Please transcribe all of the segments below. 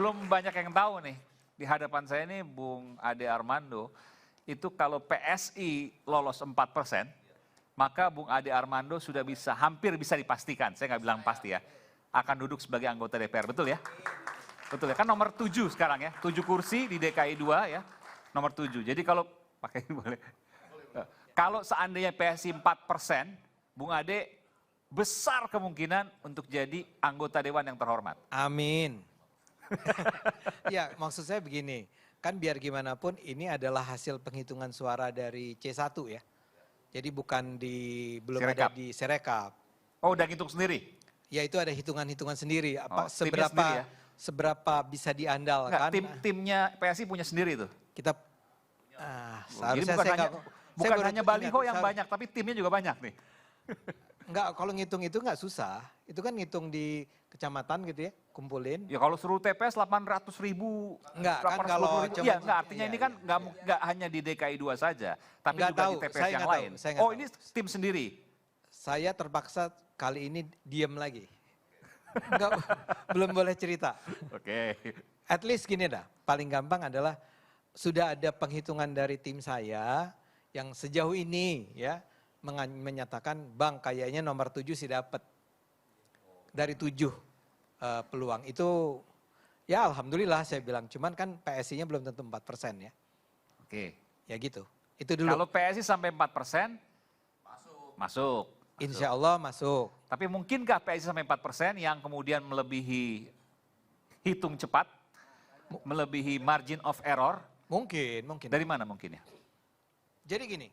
belum banyak yang tahu nih, di hadapan saya ini Bung Ade Armando, itu kalau PSI lolos 4%, maka Bung Ade Armando sudah hampir bisa dipastikan, saya nggak bilang pasti ya, akan duduk sebagai anggota DPR, betul ya? Betul ya, kan nomor 7 sekarang ya, 7 kursi di DKI 2 ya, nomor 7. Jadi kalau, pakai ini boleh. Kalau seandainya PSI 4%, Bung Ade besar kemungkinan untuk jadi anggota Dewan yang terhormat. Amin. Ya, maksud saya begini, kan biar gimana pun ini adalah hasil penghitungan suara dari C1 ya. Jadi bukan belum Sirekap. ada di Sirekap. Oh, udah ngitung sendiri? Ya itu ada hitungan-hitungan sendiri. Apa timnya sendiri ya? seberapa bisa diandalkan? Timnya PSI punya sendiri tuh. Kita seharusnya bukan hanya baliho yang banyak, tapi timnya juga banyak nih. Enggak, kalau ngitung itu enggak susah. Itu kan ngitung di kecamatan gitu ya, kumpulin. Ya kalau seluruh TPS 800 ribu. Enggak, kan kalau ribu. Ya enggak, artinya ini kan enggak hanya di DKI 2 saja, tapi enggak juga tahu, di TPS yang lain. Oh ini tim sendiri? Saya terpaksa kali ini diem lagi. Enggak, belum boleh cerita. Oke. At least gini dah, paling gampang adalah sudah ada penghitungan dari tim saya yang sejauh ini ya menyatakan Bang kayaknya nomor 7 sih dapat. Dari 7 peluang itu ya alhamdulillah saya bilang, cuman kan PSI-nya belum tentu 4% ya. Oke. Ya gitu, itu dulu. Kalau PSI sampai 4%, masuk. Insya Allah masuk. Tapi mungkinkah PSI sampai 4% yang kemudian melebihi hitung cepat, melebihi margin of error? Mungkin. Dari mana mungkinnya? Jadi gini,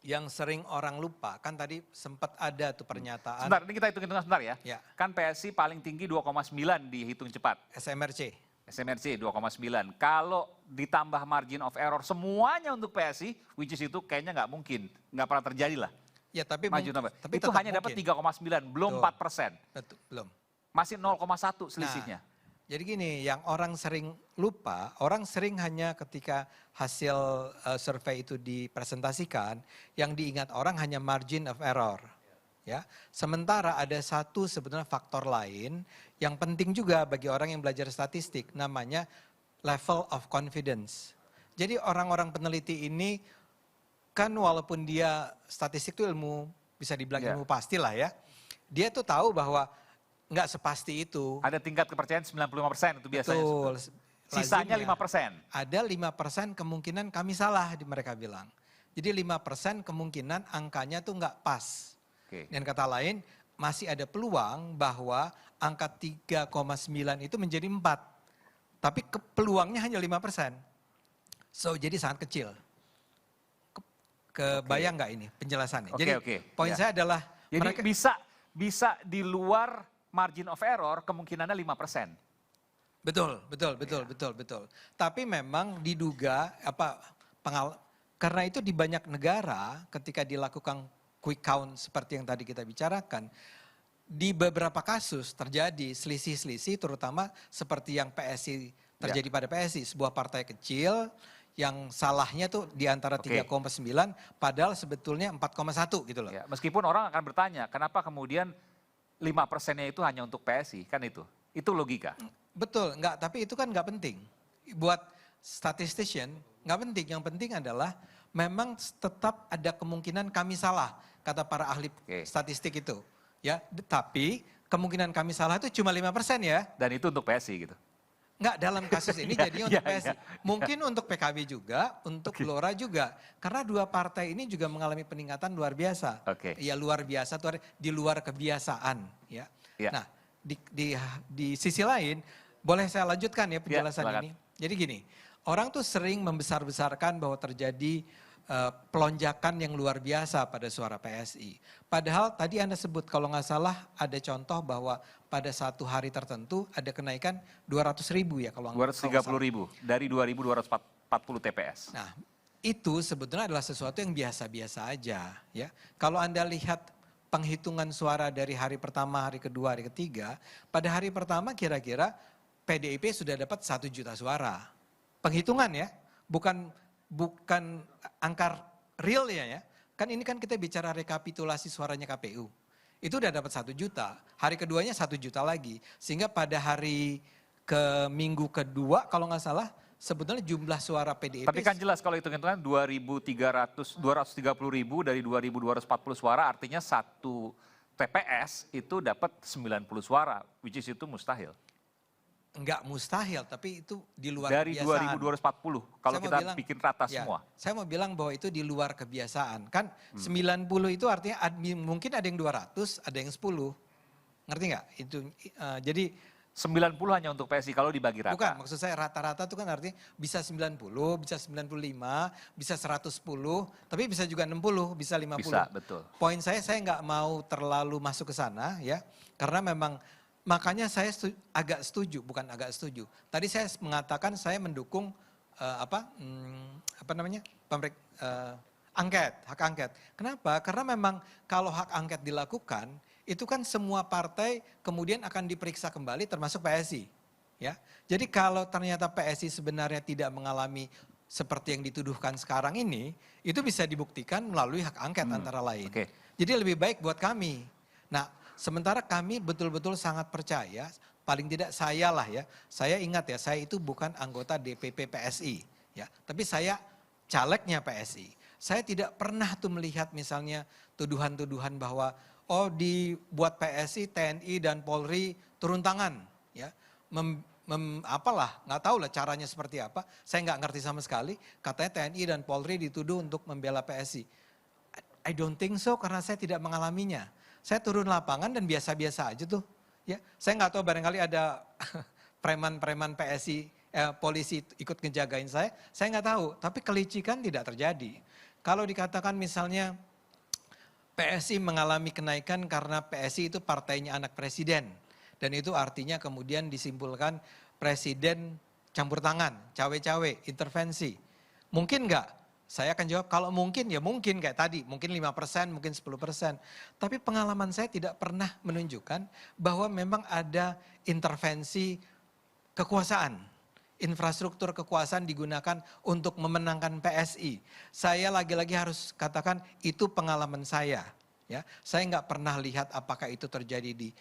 yang sering orang lupa, kan tadi sempat ada tuh pernyataan. Sebentar, ini kita hitung-hitungan sebentar ya. Ya. Kan PSI paling tinggi 2,9 dihitung cepat. SMRC 2,9. Kalau ditambah margin of error semuanya untuk PSI, which is itu kayaknya nggak mungkin. Nggak pernah terjadi lah. Ya tapi itu hanya dapat 3,9, belum 4%. Betul, belum. Masih 0,1 selisihnya. Nah, jadi gini, yang orang sering lupa, orang sering hanya ketika hasil survei itu dipresentasikan, yang diingat orang hanya margin of error. Ya, sementara ada satu sebenarnya faktor lain yang penting juga bagi orang yang belajar statistik, namanya level of confidence. Jadi orang-orang peneliti ini kan walaupun dia statistik itu ilmu, bisa dibilang ilmu pastilah ya, dia tuh tahu bahwa nggak sepasti itu. Ada tingkat kepercayaan 95% itu biasanya. Betul. Sisanya 5%. Ada 5% kemungkinan kami salah, mereka bilang. Jadi 5% kemungkinan angkanya tuh nggak pas. Dan kata lain, masih ada peluang bahwa angka 3,9 itu menjadi 4. Tapi peluangnya hanya 5%. So jadi sangat kecil. Kebayang nggak ini penjelasannya? Jadi poin saya adalah. Jadi mereka bisa di luar margin of error kemungkinannya 5%. Betul. Tapi memang diduga karena itu di banyak negara ketika dilakukan quick count seperti yang tadi kita bicarakan, di beberapa kasus terjadi selisih-selisih terutama seperti yang PSI terjadi pada PSI, sebuah partai kecil yang salahnya tuh di antara 3,9 padahal sebetulnya 4,1 gitu loh. Ya, meskipun orang akan bertanya, kenapa kemudian 5%-nya itu hanya untuk PSI, kan itu? Itu logika. Betul, tapi itu kan nggak penting. Buat statistician nggak penting, yang penting adalah memang tetap ada kemungkinan kami salah, kata para ahli statistik itu. Ya, tapi kemungkinan kami salah itu cuma 5% ya. Dan itu untuk PSI gitu? Enggak, dalam kasus ini jadinya untuk PSI. Mungkin untuk PKB juga, untuk Gelora juga. Karena dua partai ini juga mengalami peningkatan luar biasa. Ya luar biasa, di luar kebiasaan. Ya. Nah, di sisi lain, boleh saya lanjutkan ya penjelasan ini. Jadi gini, orang tuh sering membesar-besarkan bahwa terjadi pelonjakan yang luar biasa pada suara PSI. Padahal tadi Anda sebut kalau nggak salah ada contoh bahwa pada satu hari tertentu ada kenaikan 200.000 ya kalau 230.000 dari 2.240 TPS. Nah itu sebetulnya adalah sesuatu yang biasa-biasa aja ya. Kalau Anda lihat penghitungan suara dari hari pertama, hari kedua, hari ketiga, pada hari pertama kira-kira PDIP sudah dapat 1 juta suara. Penghitungan ya, bukan angka real ya. Kan ini kan kita bicara rekapitulasi suaranya KPU. Itu udah dapat 1 juta. Hari keduanya 1 juta lagi. Sehingga pada hari ke minggu kedua kalau nggak salah, sebetulnya jumlah suara PDIP. Tapi kan jelas kalau hitung-hitungan 230.000 dari 2.240 suara, artinya satu TPS itu dapat 90 suara, which is itu mustahil. Enggak mustahil, tapi itu di luar dari kebiasaan. Dari 2.240, kalau kita bikin rata semua. Saya mau bilang bahwa itu di luar kebiasaan. Kan 90 itu artinya mungkin ada yang 200, ada yang 10. Ngerti nggak? Jadi 90 hanya untuk PSI kalau dibagi rata. Bukan, maksud saya rata-rata itu kan artinya bisa 90, bisa 95, bisa 110, tapi bisa juga 60, bisa 50. Bisa, betul. Poin saya nggak mau terlalu masuk ke sana ya, karena memang makanya saya agak setuju, bukan agak setuju. Tadi saya mengatakan saya mendukung hak angket. Kenapa? Karena memang kalau hak angket dilakukan, itu kan semua partai kemudian akan diperiksa kembali termasuk PSI. Ya. Jadi kalau ternyata PSI sebenarnya tidak mengalami seperti yang dituduhkan sekarang ini, itu bisa dibuktikan melalui hak angket antara lain. Okay. Jadi lebih baik buat kami. Nah, sementara kami betul-betul sangat percaya, paling tidak saya lah ya, saya ingat ya, saya itu bukan anggota DPP PSI. Ya, tapi saya calegnya PSI. Saya tidak pernah tuh melihat misalnya tuduhan-tuduhan bahwa dibuat PSI, TNI dan Polri turun tangan, ya, nggak tahu lah caranya seperti apa. Saya nggak ngerti sama sekali. Katanya TNI dan Polri dituduh untuk membela PSI. I don't think so karena saya tidak mengalaminya. Saya turun lapangan dan biasa-biasa aja tuh. Ya, saya nggak tahu barangkali ada preman-preman PSI, polisi ikut ngejagain saya nggak tahu. Tapi kelicikan tidak terjadi. Kalau dikatakan misalnya PSI mengalami kenaikan karena PSI itu partainya anak presiden. Dan itu artinya kemudian disimpulkan presiden campur tangan, cawe-cawe, intervensi. Mungkin enggak? Saya akan jawab kalau mungkin ya mungkin kayak tadi. Mungkin 5%, mungkin 10%. Tapi pengalaman saya tidak pernah menunjukkan bahwa memang ada intervensi kekuasaan. Infrastruktur kekuasaan digunakan untuk memenangkan PSI. Saya lagi-lagi harus katakan itu pengalaman saya. Ya, saya nggak pernah lihat apakah itu terjadi di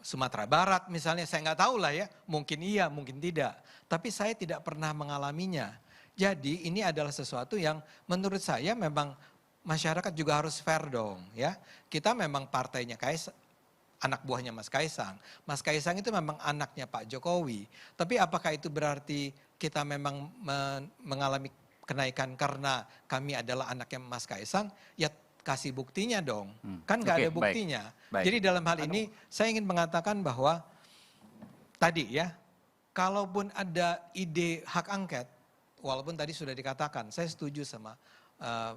Sumatera Barat misalnya. Saya nggak tahu lah ya, mungkin iya, mungkin tidak. Tapi saya tidak pernah mengalaminya. Jadi ini adalah sesuatu yang menurut saya memang masyarakat juga harus fair dong. Ya, kita memang partainya anak buahnya Mas Kaisang. Mas Kaisang itu memang anaknya Pak Jokowi. Tapi apakah itu berarti kita memang mengalami kenaikan karena kami adalah anaknya Mas Kaisang? Ya kasih buktinya dong. Kan nggak ada buktinya. Baik. Jadi dalam hal ini saya ingin mengatakan bahwa tadi ya, kalaupun ada ide hak angket, walaupun tadi sudah dikatakan, saya setuju sama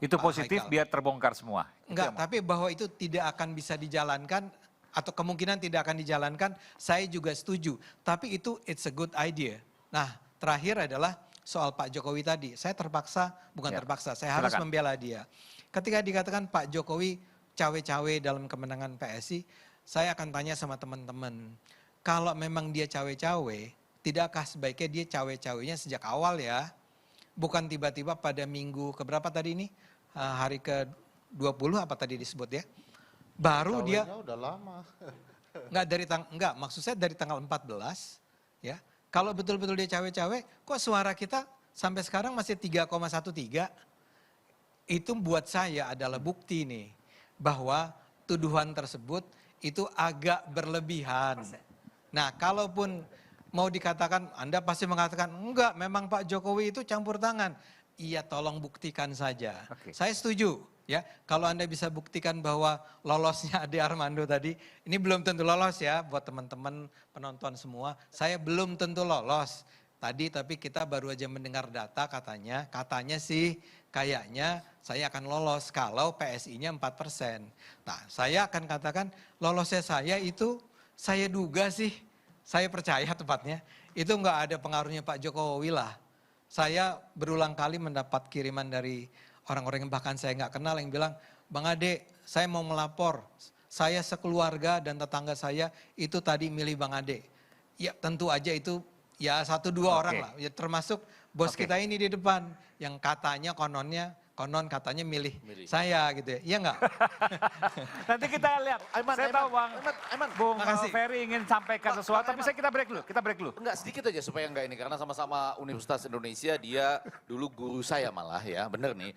itu Pak positif Haikal. biar terbongkar semua. Enggak, tapi bahwa itu tidak akan bisa dijalankan atau kemungkinan tidak akan dijalankan, saya juga setuju. Tapi itu it's a good idea. Nah, terakhir adalah soal Pak Jokowi tadi. Saya terpaksa, terpaksa, saya harus membela dia. Ketika dikatakan Pak Jokowi cawe-cawe dalam kemenangan PSI, saya akan tanya sama teman-teman, kalau memang dia cawe-cawe, tidakkah sebaiknya dia cawe-cawenya sejak awal ya? Bukan tiba-tiba pada minggu keberapa tadi ini? Hari ke-20 apa tadi disebut ya? Baru dia udah lama. Enggak, maksud saya dari tanggal 14 ya. Kalau betul-betul dia cawe-cawe, kok suara kita sampai sekarang masih 3,13? Itu buat saya adalah bukti nih bahwa tuduhan tersebut itu agak berlebihan. Nah, kalaupun mau dikatakan, Anda pasti mengatakan, enggak, memang Pak Jokowi itu campur tangan. Iya, tolong buktikan saja. Saya setuju. Ya, kalau Anda bisa buktikan bahwa lolosnya Ade Armando tadi, ini belum tentu lolos ya buat teman-teman penonton semua. Saya belum tentu lolos tadi, tapi kita baru aja mendengar data katanya sih kayaknya saya akan lolos kalau PSI-nya 4%. Nah, saya akan katakan lolosnya saya itu saya duga sih, saya percaya tepatnya, itu enggak ada pengaruhnya Pak Jokowi lah. Saya berulang kali mendapat kiriman dari orang-orang yang bahkan saya nggak kenal yang bilang, Bang Ade, saya mau melapor. Saya sekeluarga dan tetangga saya itu tadi milih Bang Ade. Ya tentu aja itu ya 1-2 orang lah. Ya termasuk bos kita ini di depan yang katanya kononnya konon katanya milih saya gitu ya. Iya nggak? Nanti kita lihat. Saya tahu Bung Ferry ingin sampaikan sesuatu, tapi kita break dulu. Enggak, sedikit aja supaya enggak ini, karena sama-sama Universitas Indonesia, dia dulu guru saya malah ya, bener nih.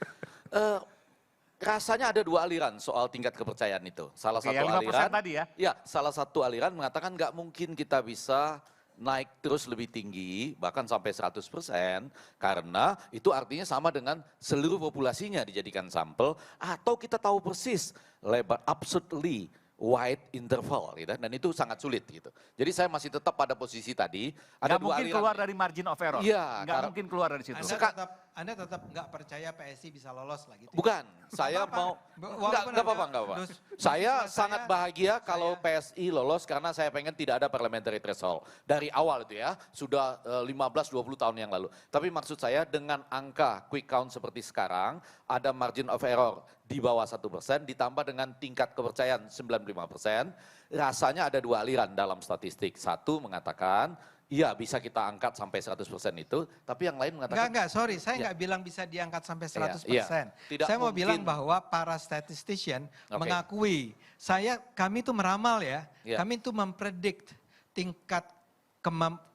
Rasanya ada dua aliran soal tingkat kepercayaan itu. Salah satu yang 5% aliran tadi ya. Ya, salah satu aliran mengatakan nggak mungkin kita bisa naik terus lebih tinggi, bahkan sampai 100%, karena itu artinya sama dengan seluruh populasinya dijadikan sampel, atau kita tahu persis lebar absolutely wide interval, gitu, dan itu sangat sulit gitu. Jadi saya masih tetap pada posisi tadi. Ada nggak mungkin keluar dari margin of error. Iya, nggak mungkin keluar dari situ. Anda tetap nggak percaya PSI bisa lolos lah gitu. Bukan, saya mau nggak apa-apa. Saya sangat bahagia kalau PSI lolos karena saya pengen tidak ada parliamentary threshold. Dari awal itu ya, sudah 15-20 tahun yang lalu. Tapi maksud saya dengan angka quick count seperti sekarang, ada margin of error di bawah 1%, ditambah dengan tingkat kepercayaan 95%, rasanya ada dua aliran dalam statistik. Satu mengatakan, iya bisa kita angkat sampai 100% itu, tapi yang lain mengatakan... Enggak, sorry, saya nggak bilang bisa diangkat sampai 100%. Tidak saya mau mungkin. bilang bahwa para statistician mengakui, kami itu meramal ya, kami itu mempredict tingkat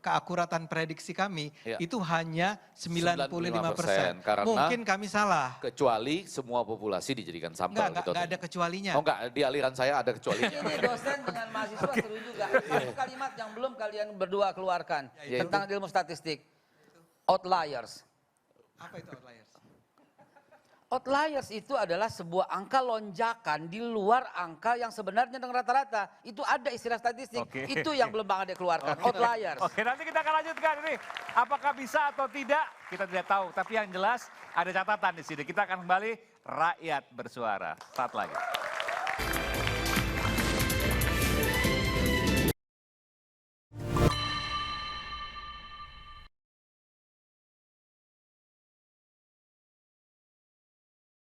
keakuratan prediksi kami itu hanya 95%. Karena mungkin kami salah. Kecuali semua populasi dijadikan sampel. Enggak ada kecualinya. Oh enggak, di aliran saya ada kecualinya. Ini dosen dengan mahasiswa seru juga. Satu kalimat yang belum kalian berdua keluarkan tentang ilmu statistik. Outliers. Apa itu outliers? Outliers itu adalah sebuah angka lonjakan di luar angka yang sebenarnya dengan rata-rata. Itu ada istilah statistik. Itu yang belum Bang Ade keluarkan. Outliers. Oke, nanti kita akan lanjutkan ini. Apakah bisa atau tidak, kita tidak tahu. Tapi yang jelas ada catatan di sini. Kita akan kembali rakyat bersuara. Saat lagi.